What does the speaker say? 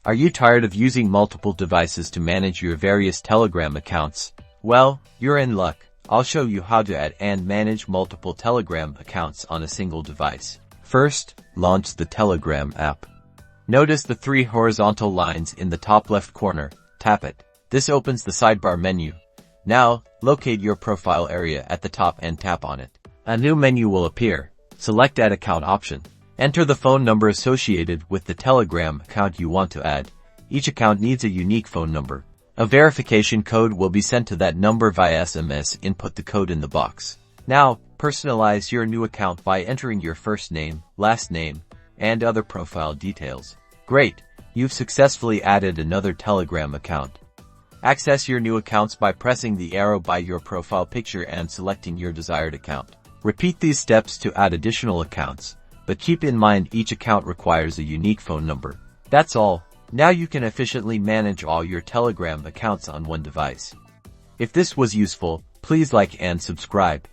Are you tired of using multiple devices to manage your various Telegram accounts? Well, you're in luck. I'll show you how to add and manage multiple Telegram accounts on a single device. First, launch the Telegram app. Notice the 3 horizontal lines in the top left corner. Tap it. This opens the sidebar menu. Now, locate your profile area at the top and tap on it. A new menu will appear. Select Add Account option. Enter the phone number associated with the Telegram account you want to add. Each account needs a unique phone number. A verification code will be sent to that number via SMS. Input the code in the box. Now, personalize your new account by entering your first name, last name, and other profile details. Great! You've successfully added another Telegram account. Access your new accounts by pressing the arrow by your profile picture and selecting your desired account. Repeat these steps to add additional accounts, but keep in mind each account requires a unique phone number. That's all. Now you can efficiently manage all your Telegram accounts on one device. If this was useful, please like and subscribe.